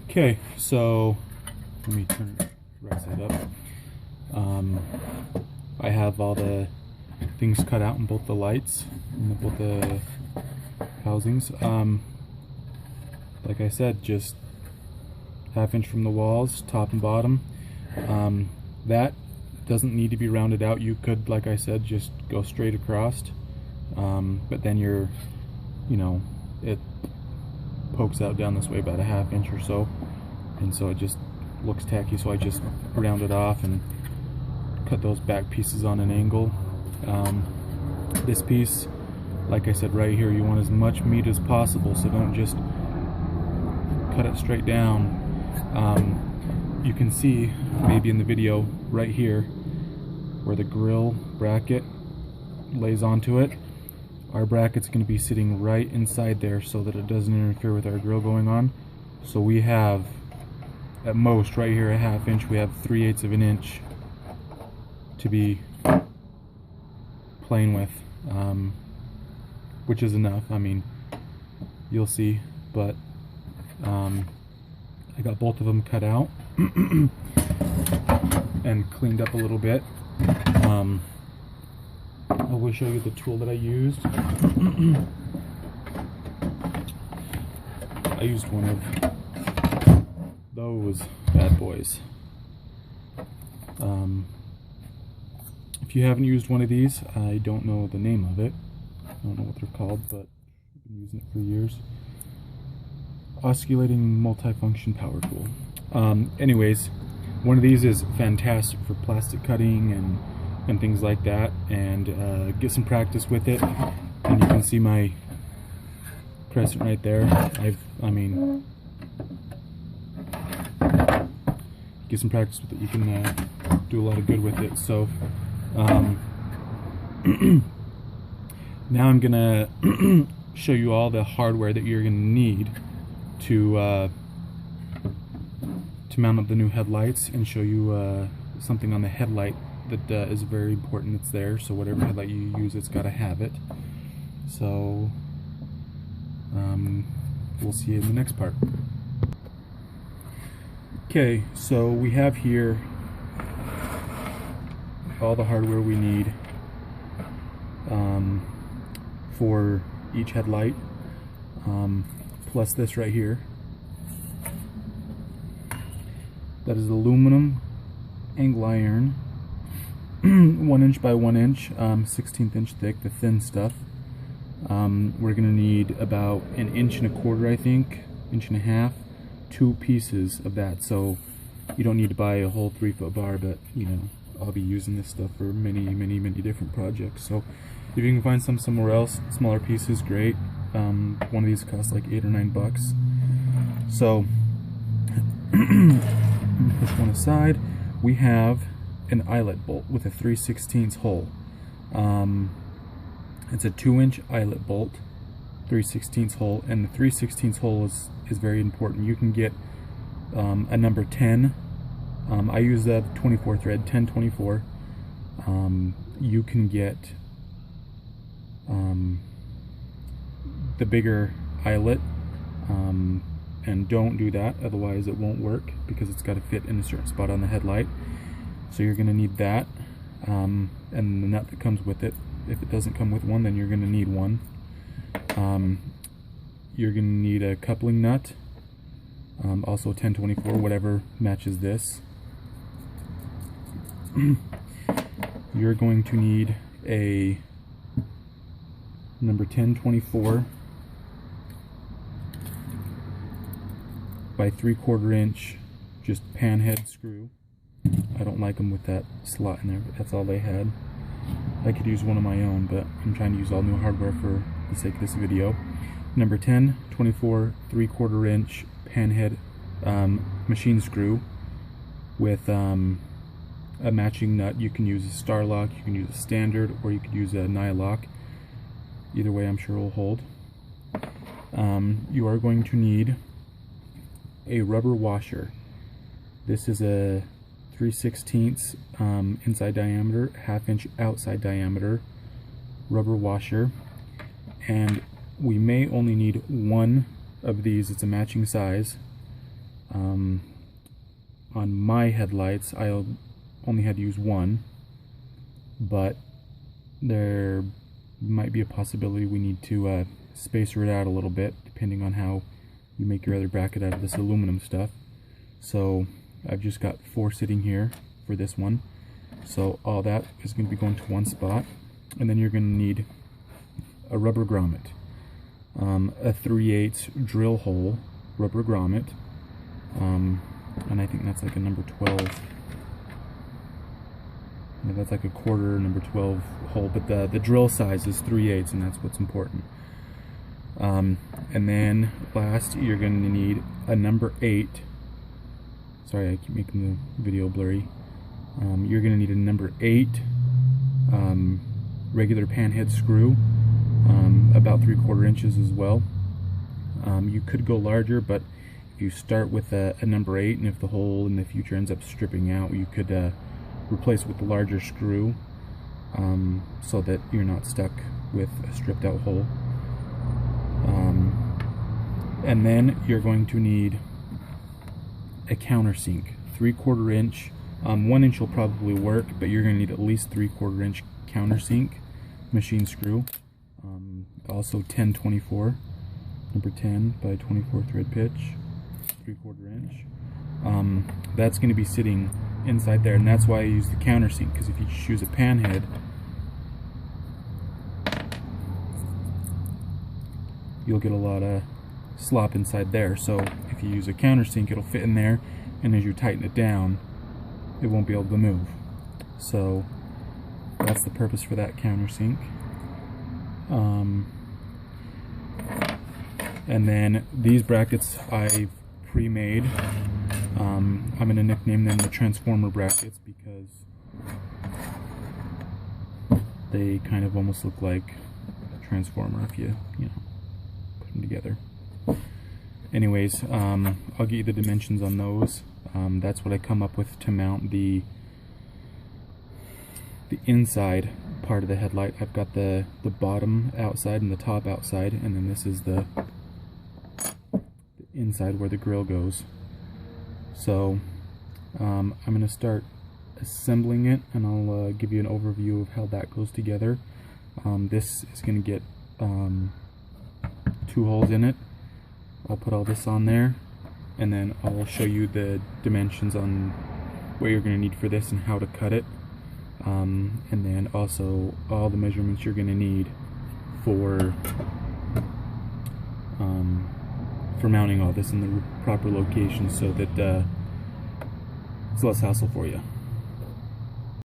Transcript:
Okay, so let me turn the right side up. I have all the things cut out in both the lights and both the housings. Like I said, just 1/2 inch from the walls, top and bottom. That doesn't need to be rounded out. You could, like I said, just go straight across. But then it pokes out down this way about 1/2 inch or so, and so it just looks tacky. So I just round it off and cut those back pieces on an angle. This piece, like I said, right here, you want as much meat as possible, so don't just cut it straight down. You can see maybe in the video right here where the grill bracket lays onto it. Our bracket's going to be sitting right inside there so that it doesn't interfere with our grill going on. So we have, at most right here, 1/2 inch. We have 3/8 of an inch to be playing with, which is enough. I mean, you'll see, but I got both of them cut out and cleaned up a little bit. I will show you the tool that I used. I used one of those bad boys. If you haven't used one of these, I don't know the name of it. I don't know what they're called, but I've been using it for years. Osculating multifunction power tool. Anyways, one of these is fantastic for plastic cutting and things like that, and get some practice with it. And you can see my crescent right there. I mean, get some practice with it. You can do a lot of good with it. So now I'm gonna show you all the hardware that you're gonna need to mount up the new headlights, and show you something on the headlight that is very important. It's there, so whatever headlight you use, it's got to have it. So we'll see you in the next part. Okay, so we have here all the hardware we need for each headlight, plus this right here. That is aluminum angle iron, 1 inch by 1 inch, 1/16 inch thick, the thin stuff. We're gonna need about 1.25 inches, I think, 1.5 inches, 2 pieces of that. So you don't need to buy a whole 3-foot bar, but I'll be using this stuff for many different projects. So if you can find some somewhere else, smaller pieces, great. One of these costs like $8 or $9. So push one aside. We have an eyelet bolt with a 3/16 hole. It's a 2-inch eyelet bolt, 3/16 hole, and the 3/16 hole is very important. You can get a number 10. I use the 24 thread, 1024. You can get the bigger eyelet, and don't do that, otherwise it won't work, because it's got to fit in a certain spot on the headlight. So you're going to need that, and the nut that comes with it. If it doesn't come with one, then you're going to need one. You're going to need a coupling nut, also 1024, whatever matches this. You're going to need a number 1024 by 3/4 inch, just panhead screw. I don't like them with that slot in there, but that's all they had. I could use one of my own, but I'm trying to use all new hardware for the sake of this video. Number 1024 3/4 inch panhead machine screw with a matching nut. You can use a star lock, you can use a standard, or you could use a nylock. Either way, I'm sure will hold. You are going to need a rubber washer. This is a 3/16 inside diameter, 1/2 inch outside diameter rubber washer, and we may only need one of these. It's a matching size. On my headlights, I only had to use one, but there might be a possibility we need to spacer it out a little bit, depending on how you make your other bracket out of this aluminum stuff. So I've just got 4 sitting here for this one. So all that is going to be going to one spot, and then you're going to need a rubber grommet, a 3/8 drill hole rubber grommet, and I think that's like a number 12. Yeah, that's like a quarter number 12 hole, but the drill size is 3/8, and that's what's important. And then last, you're going to need a number 8. Sorry, I keep making the video blurry. You're going to need a number 8 regular panhead screw, about 3/4 inches as well. You could go larger, but if you start with a number 8, and if the hole in the future ends up stripping out, you could replace it with a larger screw, so that you're not stuck with a stripped out hole. And then you're going to need a countersink, 3/4 inch. 1 inch will probably work, but you're going to need at least 3/4 inch countersink machine screw. Also 10/24, number 10 by 24 thread pitch, 3/4 inch. That's going to be sitting inside there, and that's why I use the countersink, because if you choose a panhead, you'll get a lot of slop inside there. So if you use a countersink, it'll fit in there, and as you tighten it down, it won't be able to move. So that's the purpose for that countersink. And then these brackets I've pre-made. I'm going to nickname them the transformer brackets because they kind of almost look like a transformer if you know, put them together. Anyways, I'll get you the dimensions on those. That's what I come up with to mount the inside part of the headlight. I've got the bottom outside and the top outside, and then this is the inside where the grill goes. So I'm going to start assembling it, and I'll give you an overview of how that goes together. This is going to get 2 holes in it. I'll put all this on there, and then I'll show you the dimensions on what you're going to need for this and how to cut it, and then also all the measurements you're going to need for mounting all this in the proper location, so that it's less hassle for you.